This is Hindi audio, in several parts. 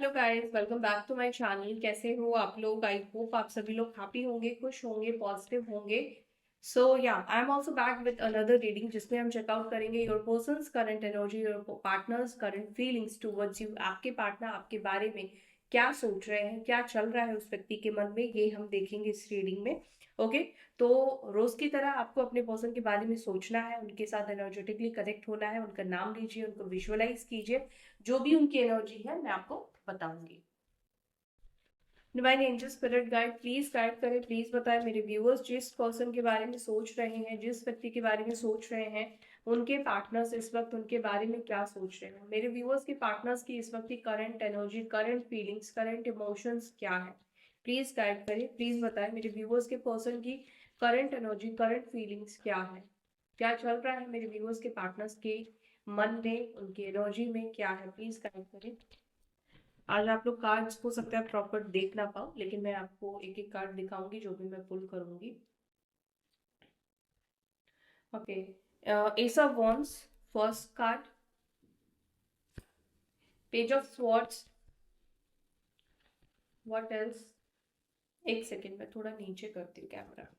Hello guys, welcome back to my channel. कैसे हो आप लोग? आई होप आप सभी लोग हैप्पी होंगे, खुश होंगे, पॉजिटिव होंगे। सो या I am also back with another reading जिसमें हम चेकआउट करेंगे your persons current energy, your partners current feelings towards you. आपके पार्टनर आपके बारे में क्या सोच रहे हैं, क्या चल रहा है उस व्यक्ति के मन में, ये हम देखेंगे इस रीडिंग में। ओके तो रोज की तरह आपको अपने पर्सन के बारे में सोचना है, उनके साथ एनर्जेटिकली कनेक्ट होना है, उनका नाम लीजिए, उनको विजुअलाइज कीजिए। जो भी उनकी एनर्जी है मैं आपको बताऊंगी। Divine angel spirit guide please guide करें, प्लीज बताएं मेरे व्यूअर्स जिस पर्सन के बारे में सोच रहे हैं, जिस व्यक्ति के बारे में सोच रहे हैं, उनके पार्टनर्स इस वक्त उनके बारे में क्या सोच रहे हैं। मेरे व्यूअर्स के पार्टनर्स की इस वक्त की current energy, current feelings, current emotions क्या है, प्लीज गाइड करें, प्लीज बताएं मेरे व्यूअर्स के पर्सन की करंट एनर्जी, करंट फीलिंग्स क्या है, क्या चल रहा है मेरे व्यूअर्स के पार्टनर्स के मन में, उनकी एनर्जी में क्या है, प्लीज गाइड करें। आज आप लोग कार्ड्स हो सकता है प्रॉपर देख ना पाओ, लेकिन मैं आपको एक एक कार्ड दिखाऊंगी जो भी मैं पुल करूंगी। Okay, S of wands first card, page of swords, what else, एक सेकेंड में थोड़ा नीचे करती हूँ camera,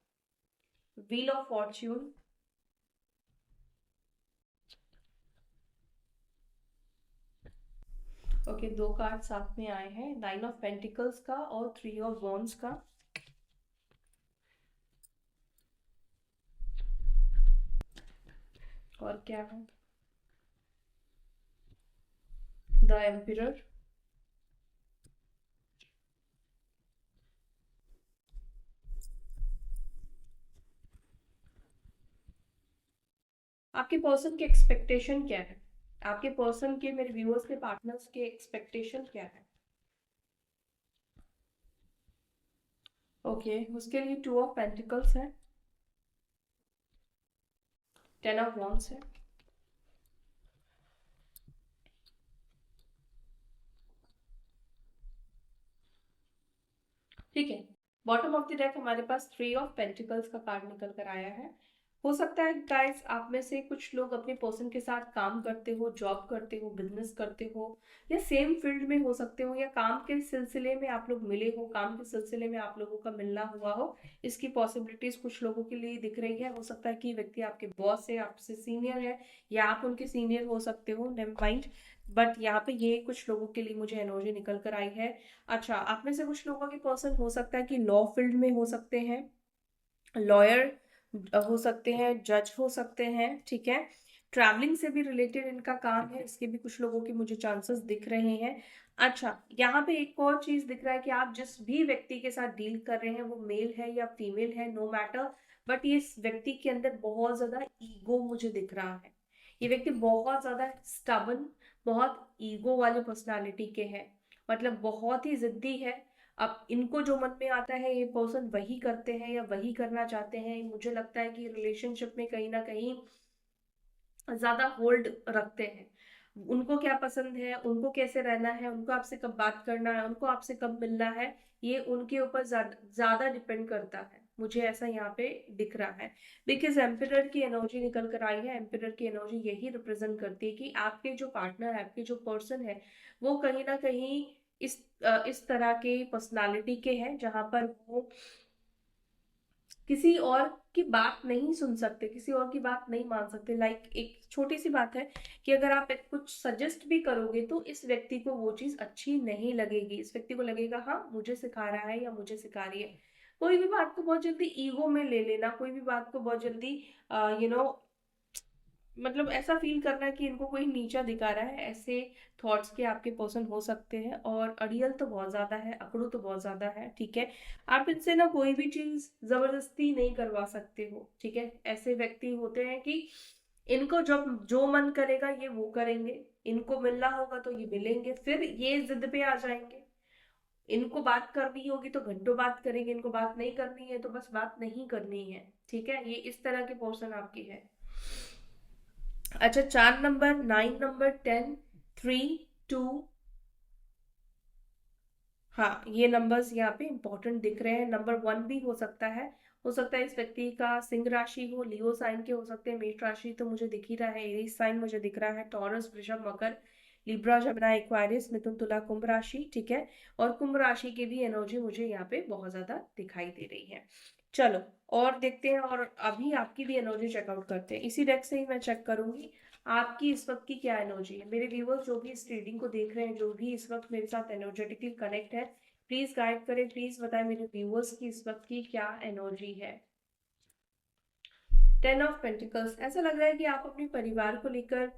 wheel of Fortune, okay दो कार्ड साथ में आए हैं, नाइन ऑफ पेंटिकल्स का और थ्री ऑफ वॉन्ड्स का। और क्या है, द एम्पिरर, आपके पर्सन की एक्सपेक्टेशन क्या है, आपके पर्सन के, मेरे व्यूअर्स के पार्टनर्स के एक्सपेक्टेशन क्या है। ओके उसके लिए टू ऑफ पेंटिकल्स है, टेन ऑफ वॉन्ड्स है, ठीक है। बॉटम ऑफ द डेक हमारे पास थ्री ऑफ पेंटिकल्स का कार्ड निकल कर आया है। हो सकता है गाइस आप में से कुछ लोग अपने पर्सन के साथ काम करते हो, जॉब करते हो, बिजनेस करते हो, या सेम फील्ड में हो सकते हो, या काम के सिलसिले में आप लोग मिले हो, काम के सिलसिले में आप लोगों का मिलना हुआ हो। इसकी पॉसिबिलिटीज कुछ लोगों के लिए दिख रही है। हो सकता है कि व्यक्ति आपके बॉस है, आपसे सीनियर है, या आप उनके सीनियर हो सकते हो, नेवर माइंड। बट यहाँ पे ये कुछ लोगों के लिए मुझे एनर्जी निकल कर आई है। अच्छा, आप में से कुछ लोगों के पर्सन हो सकता है कि लॉ फील्ड में हो सकते हैं, लॉयर हो सकते हैं, जज हो सकते हैं, ठीक है। ट्रैवलिंग से भी रिलेटेड इनका काम है, इसके भी कुछ लोगों के मुझे चांसेस दिख रहे हैं। अच्छा, यहाँ पे एक और चीज दिख रहा है कि आप जिस भी व्यक्ति के साथ डील कर रहे हैं वो मेल है या फीमेल है, नो मैटर, बट ये इस व्यक्ति के अंदर बहुत ज्यादा ईगो मुझे दिख रहा है। ये व्यक्ति बहुत ज्यादा स्टबन, बहुत ईगो वाले पर्सनालिटी के हैं, मतलब बहुत ही जिद्दी है। अब इनको जो मन में आता है ये पर्सन वही करते हैं या वही करना चाहते हैं। मुझे लगता है कि रिलेशनशिप में कहीं ना कहीं ज्यादा होल्ड रखते हैं। उनको क्या पसंद है, उनको कैसे रहना है, उनको आपसे कब बात करना है, उनको आपसे कब मिलना है, ये उनके ऊपर ज्यादा डिपेंड करता है। मुझे ऐसा यहाँ पे दिख रहा है, बिकॉज एम्पिरर की एनर्जी निकल कर आई है। एम्पिरर की एनर्जी यही रिप्रेजेंट करती है कि आपके जो पार्टनर है, आपके जो पर्सन है, वो कहीं ना कहीं इस तरह के पर्सनालिटी के हैं जहां पर वो किसी और की बात नहीं सुन सकते, किसी और की बात नहीं मान सकते। लाइक एक छोटी सी बात है कि अगर आप एक कुछ सजेस्ट भी करोगे तो इस व्यक्ति को वो चीज अच्छी नहीं लगेगी। इस व्यक्ति को लगेगा हाँ मुझे सिखा रहा है या मुझे सिखा रही है। कोई भी बात को बहुत जल्दी ईगो में ले लेना, कोई भी बात को बहुत जल्दी मतलब ऐसा फील करना कि इनको कोई नीचा दिखा रहा है, ऐसे थॉट्स के आपके पर्सन हो सकते हैं। और अड़ियल तो बहुत ज्यादा है, अकड़ू तो बहुत ज्यादा है, ठीक है। आप इनसे ना कोई भी चीज जबरदस्ती नहीं करवा सकते हो, ठीक है। ऐसे व्यक्ति होते हैं कि इनको जब जो मन करेगा ये वो करेंगे, इनको मिलना होगा तो ये मिलेंगे, फिर ये जिद पे आ जाएंगे। इनको बात करनी होगी तो घंटों बात करेंगे, इनको बात नहीं करनी है तो बस बात नहीं करनी है, ठीक है। ये इस तरह के पर्सन आपके हैं। अच्छा, चार number, nine number, ten, three, two, हाँ ये नंबर्स यहाँ पे इंपॉर्टेंट दिख रहे हैं। नंबर वन भी हो सकता है, हो सकता है इस व्यक्ति का सिंह राशि हो, लियो साइन के हो सकते हैं, मेष राशि तो मुझे दिख ही रहा है, एरीज साइन मुझे दिख रहा है, टॉरस, वृषभ, मकर, लिब्रा, जमना, एक्वायरियस, मिथुन, तुला, कुंभ राशि, ठीक है। और कुंभ राशि की भी एनर्जी मुझे यहाँ पे बहुत ज्यादा दिखाई दे रही है। चलो और देखते हैं, और अभी आपकी भी एनर्जी चेकआउट करते हैं। इसी डेक से ही मैं चेक करूंगी आपकी इस वक्त की क्या एनर्जी है। मेरे व्यूवर्स जो भी इस रीडिंग को देख रहे हैं, जो भी इस वक्त मेरे साथ एनर्जेटिकली कनेक्ट है, प्लीज गाइड करें, प्लीज बताएं मेरे व्यूवर्स की इस वक्त की क्या एनर्जी है। 10 ऑफ पेंटिकल्स, ऐसा लग रहा है कि आप अपने परिवार को लेकर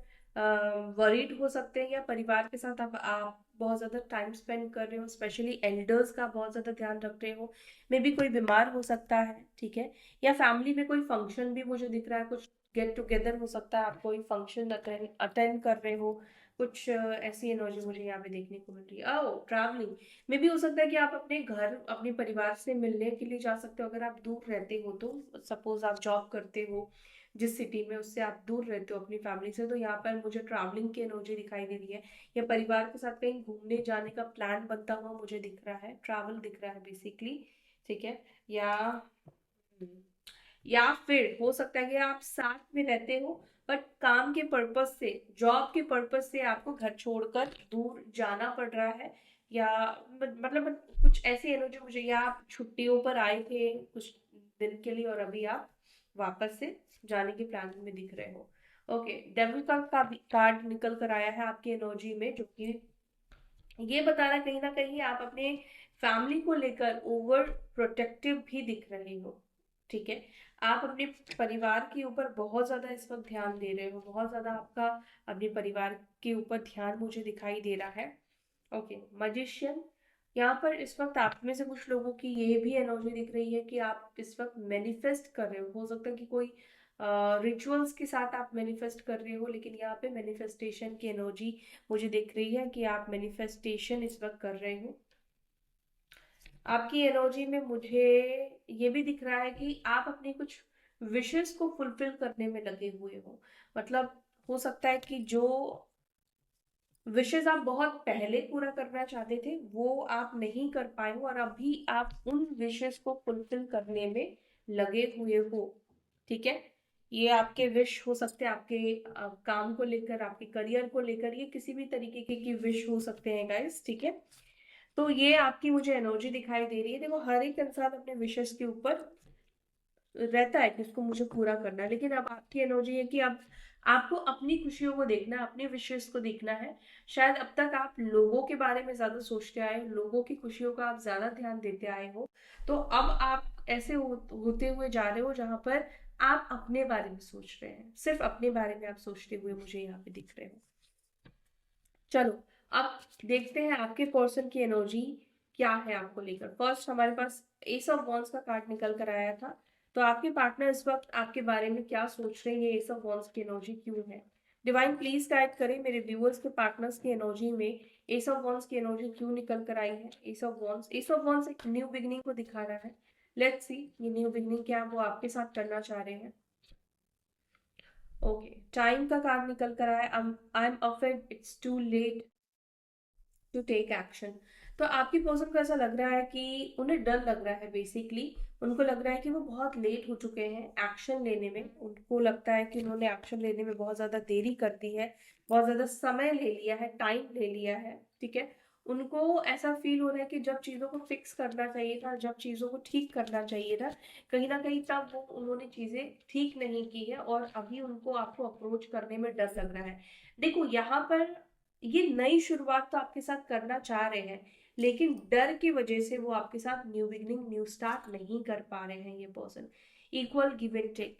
वरीड हो सकते हैं, या परिवार के साथ आप बहुत ज्यादा टाइम स्पेंड कर रहे हो, स्पेशली एल्डर्स का बहुत ज्यादा ध्यान रख रहे हो। मे बी कोई बीमार हो सकता है, ठीक है। या फैमिली में कोई फंक्शन भी मुझे दिख रहा है, कुछ गेट टुगेदर हो सकता है, आप कोई फंक्शन अटेंड कर रहे हो, कुछ ऐसी एनर्जी मुझे यहाँ पे देखने को मिल रही है। ओ ट्रैवलिंग, मे भी हो सकता है कि आप अपने घर अपने परिवार से मिलने के लिए जा सकते हो, अगर आप दूर रहते हो तो। सपोज आप जॉब करते हो जिस सिटी में, उससे आप दूर रहते हो अपनी फैमिली से, तो यहाँ पर मुझे ट्रैवलिंग की एनर्जी दिखाई दे रही है। या परिवार के साथ कहीं घूमने जाने का प्लान बनता हुआ मुझे दिख रहा है, ट्रैवल दिख रहा है बेसिकली, ठीक है। या या फिर हो सकता है कि आप साथ में रहते हो, बट काम के पर्पज से, जॉब के पर्पज से आपको घर छोड़कर दूर जाना पड़ रहा है। या मतलब कुछ ऐसी एनर्जी मुझे, या आप छुट्टियों पर आए थे कुछ दिन के लिए और अभी आप वापस से जाने के प्लान में दिख रहे हो। ओके, डेविल का भी कार्ड निकल कर आया है आपकी एनर्जी में, जो कि ये बता रहा है कहीं ना कहीं आप अपने फैमिली को लेकर ओवर प्रोटेक्टिव भी दिख रहे हो, ठीक है। आप अपने परिवार के ऊपर बहुत ज्यादा इस वक्त ध्यान दे रहे हो, बहुत ज्यादा आपका अपने परिवार के ऊपर ध्यान मुझे दिखाई दे रहा है। ओके, मजिशियन, यहाँ पर इस वक्त आप में से कुछ लोगों की ये भी एनर्जी दिख रही है कि आप इस वक्त मैनिफेस्ट कर रहे हो सकता है कि कोई रिचुअल्स के साथ आप मैनिफेस्ट कर रहे हो, लेकिन यहाँ पे मैनिफेस्टेशन की एनर्जी मुझे दिख रही है कि आप मैनिफेस्टेशन इस वक्त कर रहे हो। आपकी एनर्जी में मुझे ये भी दिख रहा है कि आप अपनी कुछ विशेस को फुलफिल करने में लगे हुए हो। मतलब हो सकता है कि जो विशेस आप बहुत पहले पूरा करना चाहते थे वो आप नहीं कर पाए हो, और अभी आप उन विशेस को फुलफिल करने में लगे हुए हो, ठीक है। ये आपके विश हो सकते हैं, आपके काम को लेकर, आपके करियर को लेकर, ये किसी भी तरीके की विश हो सकते हैं गाइस, ठीक है। तो ये आपकी मुझे एनर्जी दिखाई दे रही है। देखो, हर एक इंसान अपने विशेस के ऊपर रहता है कि उसको मुझे पूरा करना है, लेकिन अब आपकी एनर्जी है कि अब आपको अपनी खुशियों को देखना है, अपने विशेष को देखना है। शायद अब तक आप लोगों के बारे में ज्यादा सोचते आए हो, लोगों की खुशियों का आप ज्यादा ध्यान देते आए हो, तो अब आप ऐसे होते हुए जा रहे हो जहां पर आप अपने बारे में सोच रहे हैं, सिर्फ अपने बारे में आप सोचते हुए मुझे यहाँ पे दिख रहे हो। चलो अब देखते हैं आपके पर्सन की एनर्जी क्या है आपको लेकर। फर्स्ट हमारे पास एस ऑफ वॉन्ड्स का कार्ड निकल कर आया था, तो आपके पार्टनर इस वक्त आपके बारे में क्या सोच रहे हैं, ये एस ऑफ वॉन्ड्स की एनर्जी क्यों है। डिवाइन प्लीज गाइड करें मेरे व्यूअर्स के पार्टनर्स की एनर्जी में एस ऑफ वॉन्ड्स की एनर्जी क्यों निकल कर आई है। एस ऑफ वॉन्ड्स एक न्यू बिगनिंग को दिखा रहा है। लेट्स सी ये न्यू बिगनिंग क्या वो आपके साथ करना चाह रहे हैं। ओके, टाइम का कार्ड निकल कर आया, I am afraid it's too late to take action. तो आपकी पर्सन को ऐसा लग रहा है कि उन्हें डर लग रहा है बेसिकली, उनको लग रहा है कि वो बहुत लेट हो चुके हैं एक्शन लेने में। उनको लगता है कि उन्होंने एक्शन लेने में बहुत ज्यादा देरी कर दी है, बहुत ज्यादा समय ले लिया है, टाइम ले लिया है, ठीक है। उनको ऐसा फील हो रहा है कि जब चीजों को फिक्स करना चाहिए था, जब चीजों को ठीक करना चाहिए था, कहीं ना कहीं तब वो उन्होंने चीजें ठीक नहीं की है, और अभी उनको आपको अप्रोच करने में डर लग रहा है। देखो यहाँ पर ये नई शुरुआत तो आपके साथ करना चाह रहे हैं, लेकिन डर की वजह से वो आपके साथ न्यू बिगनिंग, न्यू स्टार्ट नहीं कर पा रहे हैं। ये person equal give and take,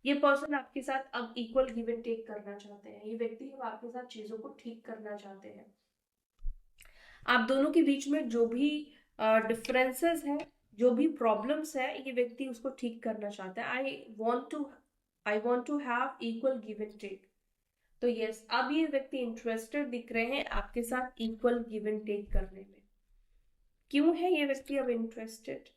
ये पर्सन आपके साथ अब इक्वल गिव एंड टेक करना चाहते हैं। ये व्यक्ति अब आपके साथ चीजों को ठीक करना चाहते हैं। आप दोनों के बीच में जो भी डिफरेंसेस है, जो भी प्रॉब्लम्स है, ये व्यक्ति उसको ठीक करना चाहता है। I want to have equal give and take. तो यस, अब ये व्यक्ति इंटरेस्टेड दिख रहे हैं आपके साथ इक्वल गिव एंड टेक करने में। क्यों है ये व्यक्ति अब इंटरेस्टेड?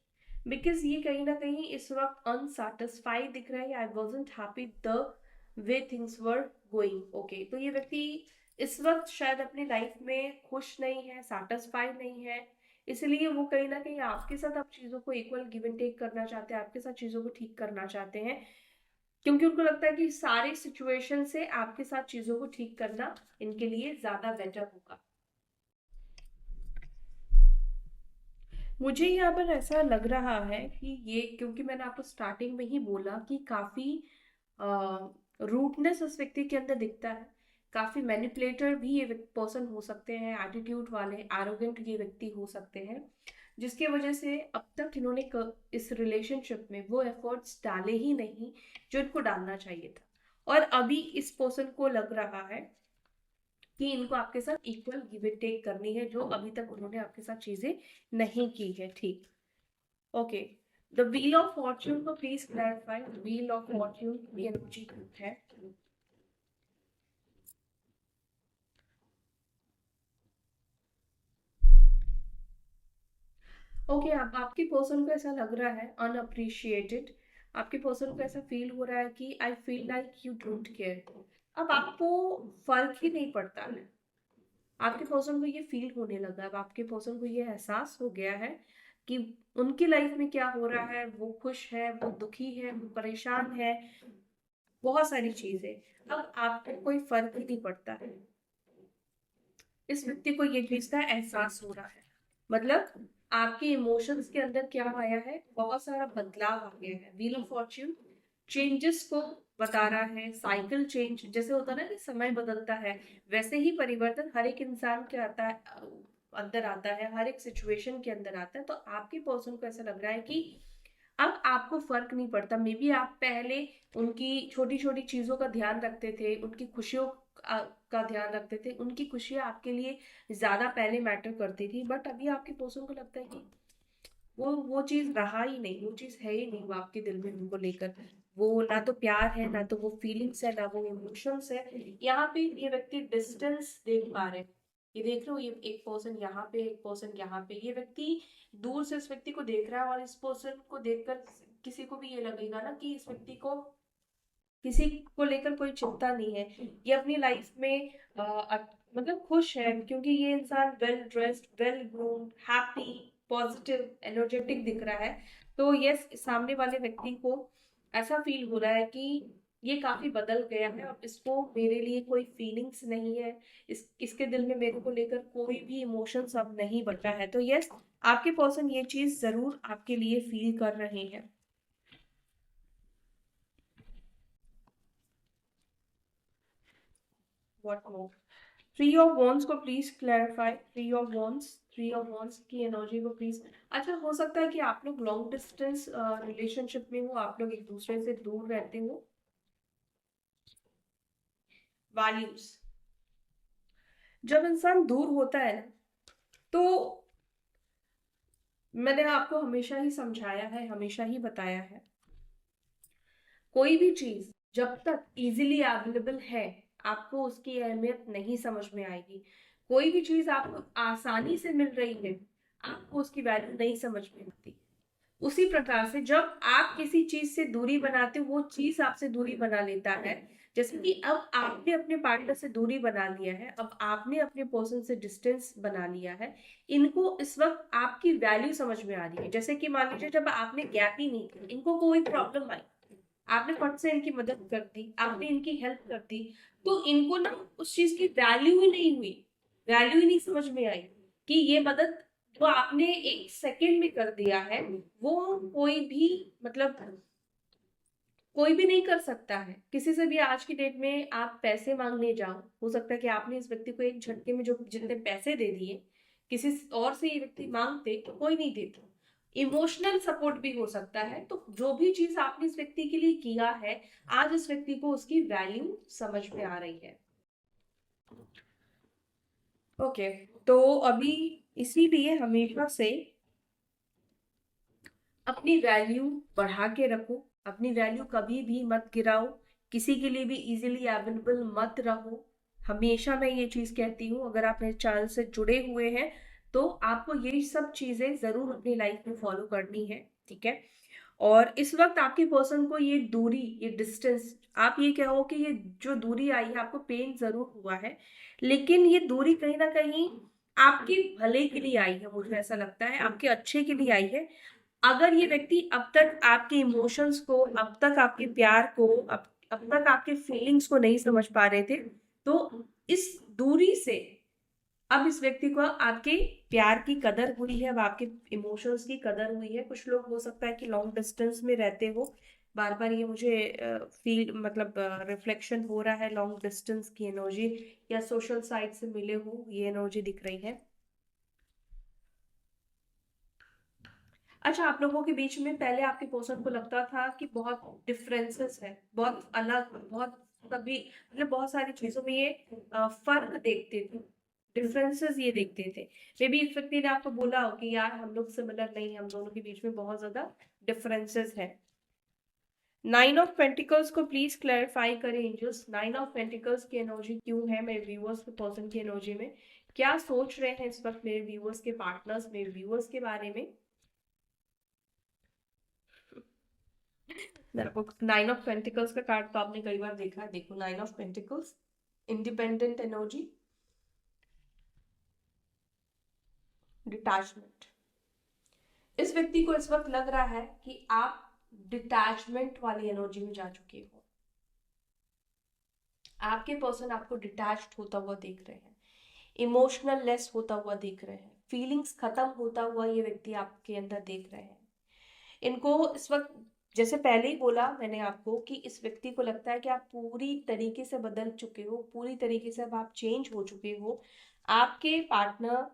बिकॉज ये कहीं ना कहीं इस वक्त अनसेटिस्फाइड दिख रहा है। I wasn't happy the way things were going. Okay, तो ये व्यक्ति इस वक्त शायद अपनी लाइफ में खुश नहीं है, सेटिस्फाइड नहीं है, इसलिए वो कहीं ना कहीं आपके साथ अब चीजों को इक्वल गिव एंड टेक करना चाहते हैं, आपके साथ चीजों को ठीक करना चाहते हैं। क्योंकि उनको लगता है कि सारे सिचुएशन से आपके साथ चीजों को ठीक करना इनके लिए ज्यादा बेटर होगा। मुझे यहाँ पर ऐसा लग रहा है कि ये, क्योंकि मैंने आपको स्टार्टिंग में ही बोला कि काफी रूटनेस उस व्यक्ति के अंदर दिखता है, काफी मैनिपुलेटर भी ये पर्सन हो सकते हैं, एटीट्यूड वाले एरोगेंट ये व्यक्ति हो सकते हैं, जिसके वजह से अब तक इन्होंने इस रिलेशनशिप में वो एफर्ट्स डाले ही नहीं जो इनको डालना चाहिए था। और अभी इस पर्सन को लग रहा है कि इनको आपके साथ इक्वल गिव एंड टेक करनी है, जो अभी तक उन्होंने आपके साथ चीजें नहीं की है। ठीक, okay. The wheel of fortune को please clarify. Wheel of fortune ये एनर्जी है। ओके, अब आपके पर्सन को ऐसा लग रहा है अनअप्रिशिएटेड। आपके पर्सन को ऐसा फील हो रहा है कि I feel like you don't care. अब आपको फर्क ही नहीं पड़ता है, आपके पर्सन को ये फील होने लगा, अब आपके पर्सन को ये एहसास हो गया है कि उनकी लाइफ में क्या हो रहा है, वो खुश है, वो दुखी है, वो परेशान है, बहुत सारी चीजें। अब आपको कोई फर्क ही नहीं पड़ता है। इस व्यक्ति को ये चीज का एहसास हो रहा है, मतलब आपके इमोशंस के अंदर क्या आया है, बहुत सारा बदलाव आ गया है। व्हील ऑफ फॉर्च्यून चेंजेस को बता रहा है, साइकिल चेंज जैसे होता है ना कि समय बदलता है, वैसे ही परिवर्तन हर एक इंसान के आता है, अंदर आता है, हर एक सिचुएशन के अंदर आता है। तो आपके पर्सन को ऐसा लग रहा है कि अब आपको फर्क नहीं पड़ता। मे बी आप पहले उनकी छोटी छोटी चीजों का ध्यान रखते थे, उनकी खुशियों का ध्यान रखते थे, उनकी खुशियां आपके लिए ज्यादा पहले मैटर करती थी, बट अभी आपके पर्सन को लगता है कि वो चीज रहा ही नहीं, वो चीज है ही नहीं, वो आपके दिल में उनको लेकर वो ना तो प्यार है, ना तो वो फीलिंग्स है, ना वो इमोशंस है। यहाँ पे ये व्यक्ति डिस्टेंस देख पा रहे हैं, ये देख रहे हो, ये एक पर्सन यहाँ पे, एक पर्सन यहाँ पे, ये व्यक्ति दूर से इस व्यक्ति को देख रहा है, और इस पर्सन को देखकर किसी को भी ये लगेगा ना कि इस व्यक्ति को किसी को लेकर कोई चिंता नहीं है, ये अपनी लाइफ में मतलब खुश है, क्योंकि ये इंसान well dressed, well groomed, happy, positive, energetic दिख रहा है। तो यस, सामने वाले व्यक्ति को ऐसा फील हो रहा है कि ये काफी बदल गया है, अब इसको मेरे लिए कोई फीलिंग्स नहीं है, इसके दिल में मेरे को लेकर कोई भी इमोशंस अब नहीं बचा है। तो यस, आपके पर्सन ये चीज जरूर आपके लिए फील कर रहे हैं। What more? Three of wands को please clarify. Three of wands की एनर्जी को प्लीज। अच्छा, हो सकता है कि आप लोग लॉन्ग डिस्टेंस रिलेशनशिप में हो, आप लोग एक दूसरे से दूर रहते हो। वैल्यूज, जब इंसान दूर होता है ना, तो मैंने आपको हमेशा ही समझाया है, हमेशा ही बताया है, कोई भी चीज जब तक इजीली अवेलेबल है आपको उसकी अहमियत नहीं समझ में आएगी। कोई भी चीज आपको आसानी से मिल रही है, आपको उसकी वैल्यू नहीं समझ में आती। उसी प्रकार से जब आप किसी चीज से दूरी बनाते हो, वो चीज आपसे दूरी बना लेता है। जैसे कि अब आपने अपने पार्टनर से दूरी बना लिया है, अब आपने अपने पर्सन से डिस्टेंस बना लिया है, इनको इस वक्त आपकी वैल्यू समझ में आ रही है। जैसे कि मान लीजिए जब आपने गैप ही नहीं थी, इनको कोई प्रॉब्लम आई, आपने फट से इनकी मदद कर दी, आपने इनकी हेल्प कर दी, तो इनको ना उस चीज की वैल्यू ही नहीं हुई, वैल्यू ही नहीं समझ में आई कि ये मदद जो आपने एक सेकंड में कर दिया है, वो कोई भी, मतलब कोई भी नहीं कर सकता है। किसी से भी आज की डेट में आप पैसे मांगने जाओ, हो सकता है कि आपने इस व्यक्ति को एक झटके में जो जितने पैसे दे दिए, किसी और से ये व्यक्ति मांगते तो कोई नहीं देता। इमोशनल सपोर्ट भी हो सकता है। तो जो भी चीज आपने इस व्यक्ति के लिए किया है, आज इस व्यक्ति को उसकी वैल्यू समझ में आ रही है। ओके, तो अभी इसीलिए हमेशा से अपनी वैल्यू बढ़ा के रखो, अपनी वैल्यू कभी भी मत गिराओ, किसी के लिए भी इजीली अवेलेबल मत रहो। हमेशा मैं ये चीज कहती हूँ, अगर आप मेरे चैनल से जुड़े हुए हैं तो आपको ये सब चीजें जरूर अपनी लाइफ में फॉलो करनी है, ठीक है। और इस वक्त आपके पर्सन को ये दूरी, ये डिस्टेंस, आप ये कहो कि ये जो दूरी आई है, आपको पेन जरूर हुआ है, लेकिन ये दूरी कहीं ना कहीं आपके भले के लिए आई है, मुझे ऐसा लगता है आपके अच्छे के लिए आई है। अगर ये व्यक्ति अब तक आपके इमोशंस को, अब तक आपके प्यार को, अब तक आपके फीलिंग्स को नहीं समझ पा रहे थे, तो इस दूरी से अब इस व्यक्ति को आपके प्यार की कदर हुई है, अब आपके इमोशंस की कदर हुई है। कुछ लोग हो सकता है कि लॉन्ग डिस्टेंस में रहते हो, बार बार ये मुझे फील मतलब रिफ्लेक्शन हो रहा है लॉन्ग डिस्टेंस की एनर्जी, या सोशल साइट से मिले हो, ये एनर्जी दिख रही है। अच्छा, आप लोगों के बीच में पहले आपके पर्सन को लगता था कि बहुत डिफरेंसेस है, बहुत अलग, बहुत कभी मतलब बहुत सारी चीजों में ये फर्क देखते थे, डिफरेंसेस ये देखते थे। मे बी इस व्यक्ति ने आपको बोला हो कि यार हम लोग सिमिलर नहीं, हम दोनों के बीच में बहुत ज्यादा डिफरेंसेस है। नाइन ऑफ पेंटिकल्स को प्लीज क्लैरिफाई करें एंजल्स। नाइन ऑफ पेंटिकल्स की एनर्जी क्यों है मेरे व्यूअर्स के पर्सन की एनर्जी में? क्या सोच रहे हैं इस वक्त मेरे व्यूअर्स के पार्टनर्स मेरे व्यूअर्स के बारे में? नाइन ऑफ पेंटिकल्स का कार्ड तो आपने कई बार देखा है, देखो nine of pentacles, independent energy, detachment. इस व्यक्ति को इस वक्त लग रहा है कि आप डिटैचमेंट वाली एनर्जी में जा चुके हो। आपके पर्सन आपको डिटैच्ड होता हुआ देख रहे हैं, इमोशनल लेस होता हुआ देख रहे हैं, फीलिंग्स खत्म होता हुआ ये व्यक्ति आपके अंदर देख रहे हैं। इनको इस वक्त, जैसे पहले ही बोला मैंने आपको, कि इस व्यक्ति को लगता है कि आप पूरी तरीके से बदल चुके हो, पूरी तरीके से अब आप चेंज हो चुके हो। आपके पार्टनर,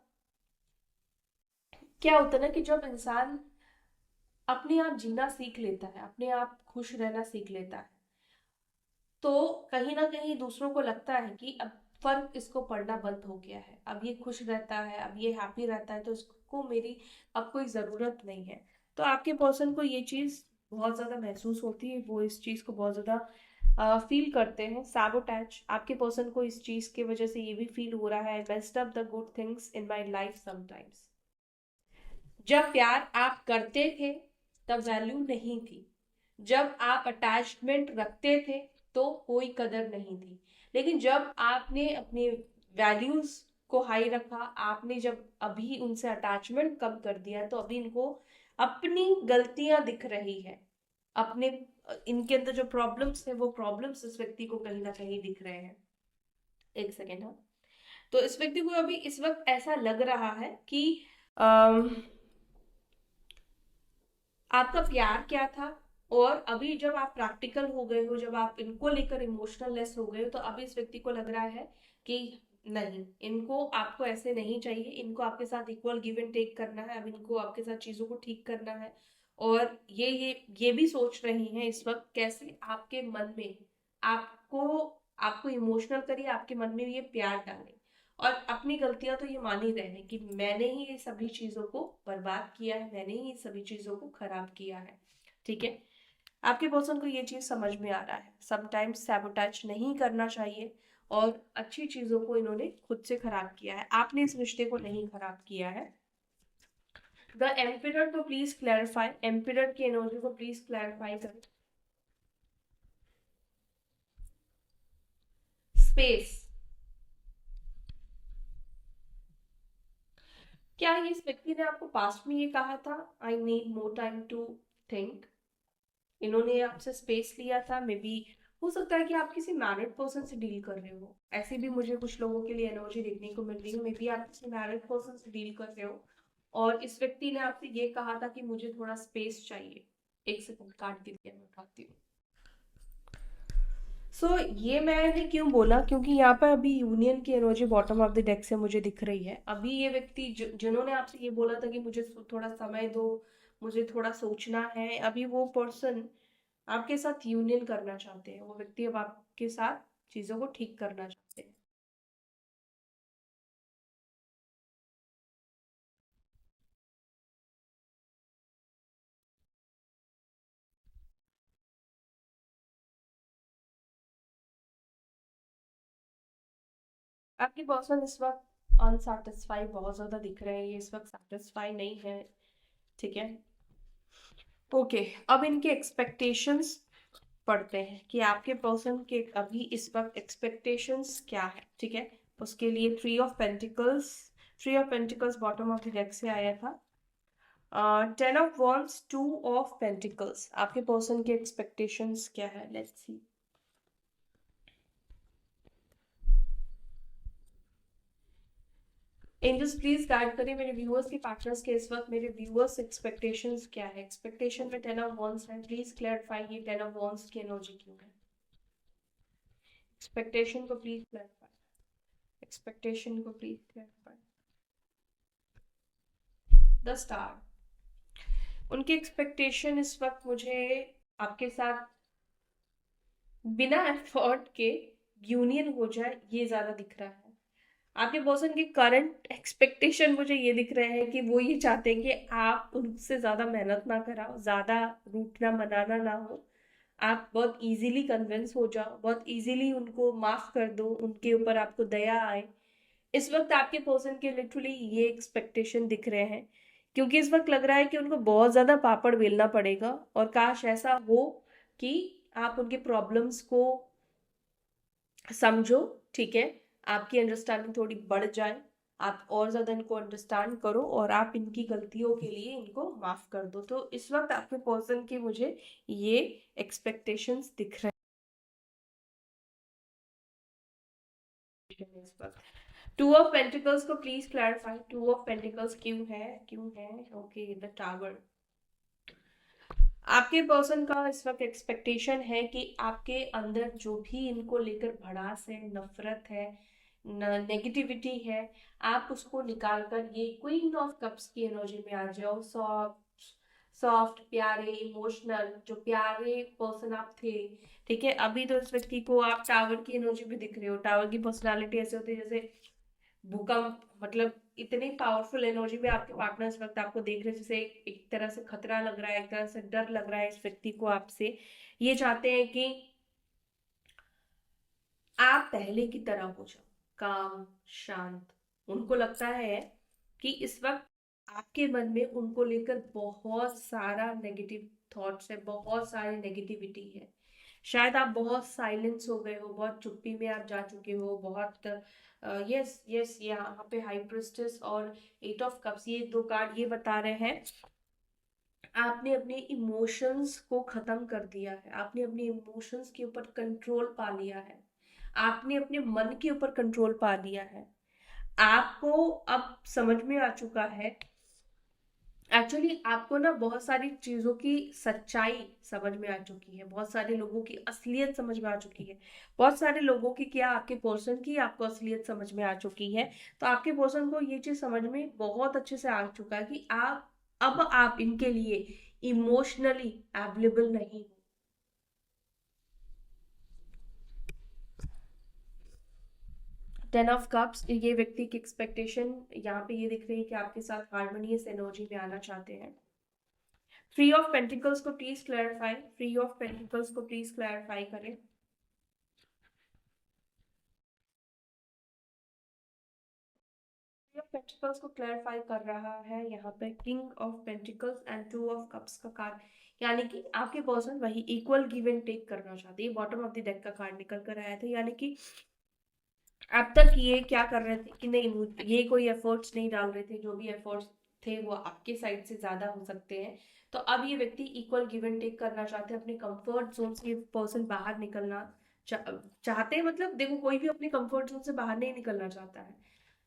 क्या होता है ना कि जब इंसान अपने आप जीना सीख लेता है, अपने आप खुश रहना सीख लेता है, तो कहीं ना कहीं दूसरों को लगता है कि अब फर्क इसको पड़ना बंद हो गया है, अब ये खुश रहता है, अब ये हैप्पी रहता है, तो इसको मेरी अब कोई ज़रूरत नहीं है। तो आपके पर्सन को ये चीज़ बहुत ज़्यादा महसूस होती है, वो इस चीज़ को बहुत ज़्यादा फील करते हैं। सैबोटैज, आपके पर्सन को इस चीज़ की वजह से ये भी फील हो रहा है, messed up the good things in my life sometimes. जब प्यार आप करते थे तब वैल्यू नहीं थी, जब आप अटैचमेंट रखते थे तो कोई कदर नहीं थी, लेकिन जब आपने अपने वैल्यूज को हाई रखा, आपने जब अभी उनसे अटैचमेंट कम कर दिया है, तो अभी इनको अपनी गलतियां दिख रही है, अपने इनके अंदर जो प्रॉब्लम्स है वो प्रॉब्लम्स इस व्यक्ति को कहीं ना कहीं दिख रहे हैं। एक सेकेंड, हाँ। तो इस व्यक्ति को अभी इस वक्त ऐसा लग रहा है कि अम, आपका प्यार क्या था, और अभी जब आप प्रैक्टिकल हो गए हो, जब आप इनको लेकर इमोशनल लेस हो गए हो, तो अभी इस व्यक्ति को लग रहा है कि नहीं, इनको आपको ऐसे नहीं चाहिए, इनको आपके साथ इक्वल गिव एंड टेक करना है, अब इनको आपके साथ चीजों को ठीक करना है। और ये भी सोच रही हैं इस वक्त कैसे आपके मन में आपको आपको इमोशनल करिए, आपके मन में ये प्यार डाले। और अपनी गलतियां तो ये मान ही रहे हैं कि मैंने ही ये सभी चीजों को बर्बाद किया है, मैंने ही ये सभी चीजों को खराब किया है। ठीक है, आपके पर्सन को ये चीज समझ में आ रहा है, समटाइम्स सैबोटैज नहीं करना चाहिए, और अच्छी चीजों को इन्होंने खुद से खराब किया है, आपने इस रिश्ते को नहीं खराब किया है। द एम्पिरर को प्लीज क्लैरिफाई, एम्पिरर की एनर्जी को प्लीज क्लैरिफाई करें। स्पेस, क्या ये इस व्यक्ति ने आपको पास्ट में ये कहा था, I need more time to think? इन्होंने आपसे स्पेस लिया था, मे बी हो सकता है कि आप किसी मैरिड पर्सन से डील कर रहे हो, ऐसे भी मुझे कुछ लोगों के लिए एनर्जी देखने को मिल रही है। मे बी आप किसी मैरिड पर्सन से डील कर रहे हो, और इस व्यक्ति ने आपसे ये कहा था कि मुझे थोड़ा स्पेस चाहिए। एक सेकंड, काट दीजिए, मैं उठाती हूँ। ये मैंने क्यों बोला, क्योंकि यहाँ पर अभी यूनियन की energy bottom of the deck से मुझे दिख रही है। अभी ये व्यक्ति जिन्होंने आपसे ये बोला था कि मुझे थोड़ा समय दो, मुझे थोड़ा सोचना है, अभी वो पर्सन आपके साथ यूनियन करना चाहते हैं, वो व्यक्ति अब आपके साथ चीजों को ठीक करना चाहते हैं। आपके पर्सन इस वक्त अनसेटिस्फाई बहुत ज्यादा दिख रहे हैं, ये इस वक्त सेटिस्फाई नहीं है। ठीक है, ओके। अब इनके एक्सपेक्टेशंस पढ़ते हैं कि आपके पर्सन के अभी इस वक्त एक्सपेक्टेशंस क्या है। ठीक है, उसके लिए three of pentacles, three of pentacles bottom of the deck से आया था। 10 of wands, 2 of pentacles, आपके पर्सन के एक्सपेक्टेशंस क्या है? Let's see. Angels please guide करें मेरे व्यूअर्स के पार्टनर्स के इस वक्त, मेरे व्यूअर्स एक्सपेक्टेशंस क्या है? एक्सपेक्टेशन में 10 ऑफ wands है, प्लीज क्लैरिफाई ये 10 ऑफ wands की एनर्जी क्यों है? एक्सपेक्टेशन को प्लीज क्लैरिफाई, एक्सपेक्टेशन को प्लीज क्लैरिफाई। द स्टार, उनकी एक्सपेक्टेशन इस वक्त मुझे आपके साथ बिना एफर्ट के यूनियन हो जाए, ये ज्यादा दिख रहा है। आपके पर्सन की करंट एक्सपेक्टेशन मुझे ये दिख रहे हैं कि वो ये चाहते हैं कि आप उनसे ज्यादा मेहनत ना कराओ, ज्यादा रूठना मनाना ना हो, आप बहुत इजीली कन्विंस हो जाओ, बहुत इजीली उनको माफ कर दो, उनके ऊपर आपको दया आए। इस वक्त आपके पर्सन के लिटरली ये एक्सपेक्टेशन दिख रहे हैं, क्योंकि इस वक्त लग रहा है कि उनको बहुत ज्यादा पापड़ बेलना पड़ेगा, और काश ऐसा हो कि आप उनके प्रॉब्लम्स को समझो, ठीक है, आपकी अंडरस्टैंडिंग थोड़ी बढ़ जाए, आप और ज्यादा इनको अंडरस्टैंड करो और आप इनकी गलतियों के लिए इनको माफ कर दो। तो इस वक्त आपके पर्सन की मुझे ये एक्सपेक्टेशंस दिख रहे हैं इस वक्त। 2 ऑफ पेंटिकल्स को प्लीज क्लैरिफाई, 2 ऑफ पेंटिकल्स क्यों है, क्यों है? ओके, द टावर, आपके पर्सन का इस वक्त एक्सपेक्टेशन है कि आपके अंदर जो भी इनको लेकर भड़ास है, नफरत है, नेगेटिविटी है, आप उसको निकाल कर ये क्वीन ऑफ कप्स की एनर्जी में आ जाओ। सॉफ्ट सॉफ्ट, प्यारे, इमोशनल, जो प्यारे पर्सन आप थे, ठीक है, अभी तो इस व्यक्ति को आप टावर की एनर्जी भी दिख रहे हो। टावर की पर्सनालिटी ऐसे होती है जैसे भूकंप, मतलब इतनी पावरफुल एनर्जी में आपके पार्टनर इस वक्त आपको देख रहे हैं, जैसे एक तरह से खतरा लग रहा है, एक तरह से डर लग रहा है इस व्यक्ति को आपसे। ये चाहते हैं कि आप पहले की तरह हो जाओ, काम, शांत। उनको लगता है कि इस वक्त आपके मन में उनको लेकर बहुत सारा नेगेटिव थॉट्स है, बहुत सारी नेगेटिविटी है। शायद आप बहुत साइलेंस हो गए हो, बहुत चुप्पी में आप जा चुके हो, बहुत यस यस, यहाँ पे हाई प्रिस्टेस और 8 ऑफ कप्स, ये दो कार्ड ये बता रहे हैं आपने अपने इमोशंस को खत्म कर दिया है, आपने अपने इमोशंस के ऊपर कंट्रोल पा लिया है, आपने अपने मन के ऊपर कंट्रोल पा लिया है। आपको अब समझ में आ चुका है, एक्चुअली आपको ना बहुत सारी चीजों की सच्चाई समझ में आ चुकी है, बहुत सारे लोगों की असलियत समझ में आ चुकी है, बहुत सारे लोगों की क्या, आपके पर्सन की आपको असलियत समझ में आ चुकी है। तो आपके पर्सन को ये चीज समझ में बहुत अच्छे से आ चुका है कि आप इनके लिए इमोशनली अवेलेबल नहीं हो। 10 ऑफ कप्स, ये व्यक्ति की एक्सपेक्टेशन यहाँ पे ये दिख रही है कि आपके साथ हार्मोनियस एनर्जी में आना चाहते हैं। 3 ऑफ पेंटिकल्स को प्लीज क्लैरिफाई, 3 ऑफ पेंटिकल्स को प्लीज क्लैरिफाई करें। 3 ऑफ पेंटिकल्स को क्लैरिफाई कर रहा है यहाँ पे king of pentacles and 2 of cups का कार्ड, यानी कि आपके पर्सन वही इक्वल गिव एंड टेक करना चाहते हैं। बॉटम ऑफ द डेक का कार्ड निकल कर आया था, यानी कि अब तक ये क्या कर रहे थे कि नहीं, ये कोई एफर्ट्स नहीं डाल रहे थे, जो भी एफर्ट्स थे वो आपके साइड से ज्यादा हो सकते हैं। तो अब ये व्यक्ति इक्वल गिव एंड टेक करना चाहते हैं, अपने कंफर्ट जोन से पर्सन बाहर निकलना चाहते हैं। मतलब देखो, कोई भी अपने कंफर्ट जोन से बाहर नहीं निकलना चाहता है,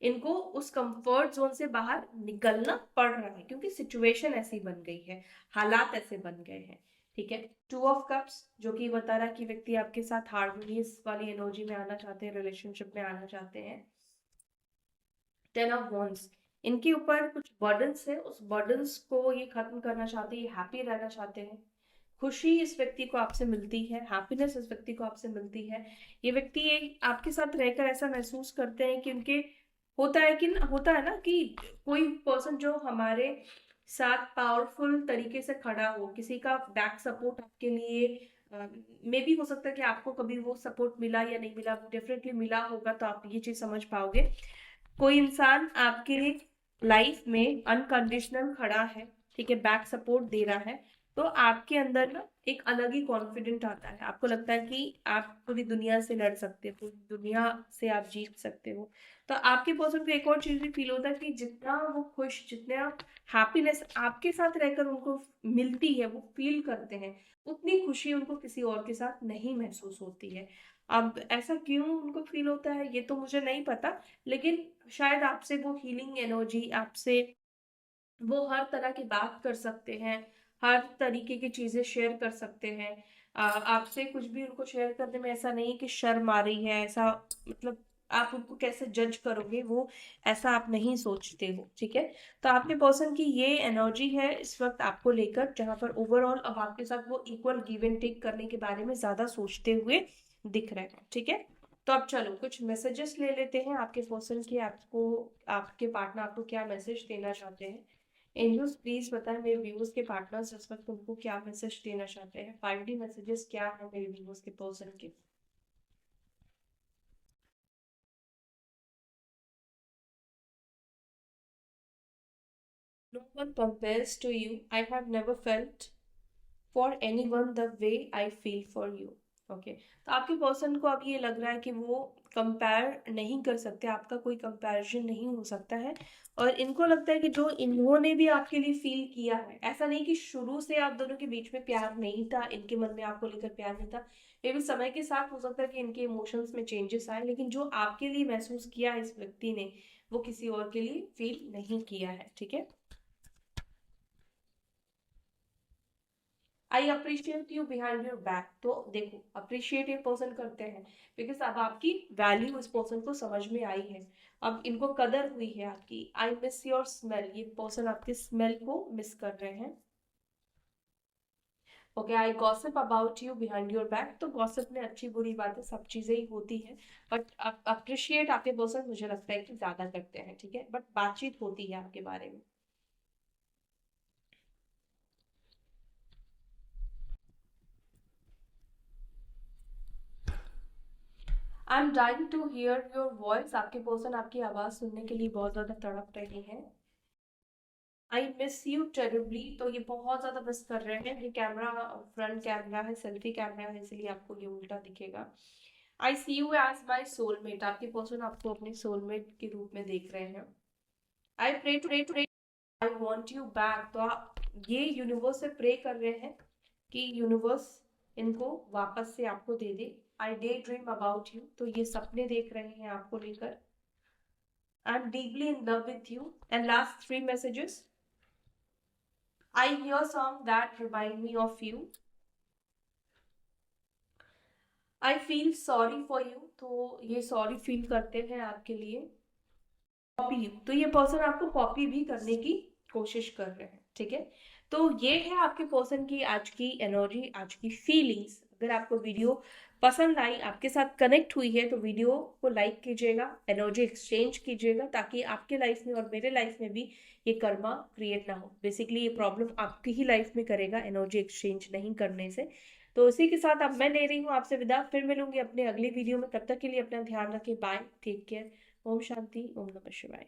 इनको उस कंफर्ट जोन से बाहर निकलना पड़ रहा है क्योंकि सिचुएशन ऐसी बन गई है, हालात ऐसे बन गए हैं, ठीक है। 2 ऑफ कप्स जो कि बता रहा है कि व्यक्ति आपके साथ हार्मोनियस वाली एनर्जी में आना चाहते हैं, रिलेशनशिप में आना चाहते हैं। 10 ऑफ wands, इनके ऊपर कुछ बर्डन्स है, उस बर्डन्स को ये खत्म करना चाहते हैं, हैप्पी रहना चाहते हैं। खुशी इस व्यक्ति को आपसे मिलती है, हैप्पीनेस इस व्यक्ति को आपसे मिलती है। ये व्यक्ति आपके साथ रहकर ऐसा महसूस करते हैं कि उनके होता है ना कि कोई पर्सन जो हमारे साथ पावरफुल तरीके से खड़ा हो, किसी का बैक सपोर्ट आपके लिए मे भी हो सकता है कि आपको कभी वो सपोर्ट मिला या नहीं मिला, डेफिनेटली मिला होगा तो आप ये चीज समझ पाओगे। कोई इंसान आपके लाइफ में अनकंडीशनल खड़ा है, ठीक है, बैक सपोर्ट दे रहा है, तो आपके अंदर ना एक अलग ही कॉन्फिडेंट आता है, आपको लगता है कि आप पूरी दुनिया से लड़ सकते हो, पूरी दुनिया से आप जीत सकते हो। तो आपके पर्सन को एक और चीज भी फील होता है कि जितना वो खुश, जितना हैप्पीनेस आपके साथ रहकर उनको मिलती है, वो फील करते हैं, उतनी खुशी उनको किसी और के साथ नहीं महसूस होती है। अब ऐसा क्यों उनको फील होता है ये तो मुझे नहीं पता, लेकिन शायद आपसे वो हीलिंग एनर्जी, आपसे वो हर तरह की बात कर सकते हैं, हर तरीके की चीजें शेयर कर सकते हैं। आपसे कुछ भी उनको शेयर करने में ऐसा नहीं कि शर्म आ रही है, ऐसा मतलब आप उनको कैसे जज करोगे, वो ऐसा आप नहीं सोचते हो, ठीक है। तो आपके पर्सन की ये एनर्जी है इस वक्त आपको लेकर, जहां पर ओवरऑल अब आपके साथ वो इक्वल गिव एंड टेक करने के बारे में ज्यादा सोचते हुए दिख रहे हैं, ठीक है। तो अब चलो कुछ मैसेजेस ले लेते हैं आपके पर्सन की, आपको आपके पार्टनर आपको क्या मैसेज देना चाहते हैं। एंजल्स प्लीज बताएं मेरे व्यूअर्स के पार्टनर्स इस वक्त उनको क्या मैसेज देना चाहते हैं, 5D मैसेजेस क्या है मेरे व्यूअर्स के पर्सन के। No one compares to you. I have never felt for any one the way I feel for you. Okay, तो आपके पर्सन को अब ये लग रहा है कि वो कंपेयर नहीं कर सकते, आपका कोई कंपैरिजन नहीं हो सकता है। और इनको लगता है कि जो इन्होंने भी आपके लिए फील किया है, ऐसा नहीं कि शुरू से आप दोनों के बीच में प्यार नहीं था, इनके मन में आपको लेकर प्यार नहीं था, ये भी समय के साथ हो सकता है कि इनके इमोशंस में चेंजेस आए, लेकिन जो आपके लिए महसूस किया है इस व्यक्ति ने, वो किसी और के लिए फील नहीं किया है, ठीक है। I appreciate you behind your back, तो देखो अप्रिशिएट ये पर्सन करते हैं बिकॉज अब आपकी वैल्यू इस पर्सन को समझ में आई है, अब इनको कदर हुई है आपकी। आई मिस योर स्मेल, ये पर्सन आपके स्मेल को मिस कर रहे हैं। Okay, I gossip about you behind your back, तो गॉसिप में अच्छी बुरी बातें सब चीजें ही होती है, बट अप्रिशिएट आपके पर्सन मुझे लगता है कि ज्यादा करते हैं, ठीक है, बट बातचीत होती है आपके बारे में। I am dying to hear your voice, आपके पर्सन आपकी आवाज सुनने के लिए बहुत ज्यादा तड़प रहे हैं। आई मिस यू टेरिबली, तो ये बहुत ज्यादा मिस कर रहे हैं, ये कैमरा फ्रंट कैमरा है, सेल्फी कैमरा है, इसलिए आपको ये उल्टा दिखेगा। I see you as my soulmate, आपके पर्सन आपको अपने सोलमेट के रूप में देख रहे हैं। I pray to I want you back, तो आप ये यूनिवर्स से प्रे कर रहे हैं कि यूनिवर्स इनको वापस से आपको दे दे। आई डे ड्रीम अबाउट यू, तो ये सपने देख रहे हैं आपको लेकर। I am deeply in love with you, and last 3 messages. I hear songs that remind me of you. I feel sorry for you, तो ये सॉरी फील करते हैं आपके लिए। कॉपी यू, तो ये पर्सन आपको कॉपी भी करने की कोशिश कर रहे हैं, ठीक है। तो ये है आपके पर्सन की आज की एनर्जी, आज की फीलिंग्स। अगर आपको वीडियो पसंद आई, आपके साथ कनेक्ट हुई है, तो वीडियो को लाइक कीजिएगा, एनर्जी एक्सचेंज कीजिएगा, ताकि आपके लाइफ में और मेरे लाइफ में भी ये कर्मा क्रिएट ना हो। बेसिकली ये प्रॉब्लम आपकी ही लाइफ में करेगा एनर्जी एक्सचेंज नहीं करने से। तो इसी के साथ अब मैं ले रही हूँ आपसे विदा, फिर मिलूंगी अपने अगली वीडियो में, तब तक के लिए अपना ध्यान रखें, bye, take care, Om Shanti, ओम नमः शिवाय।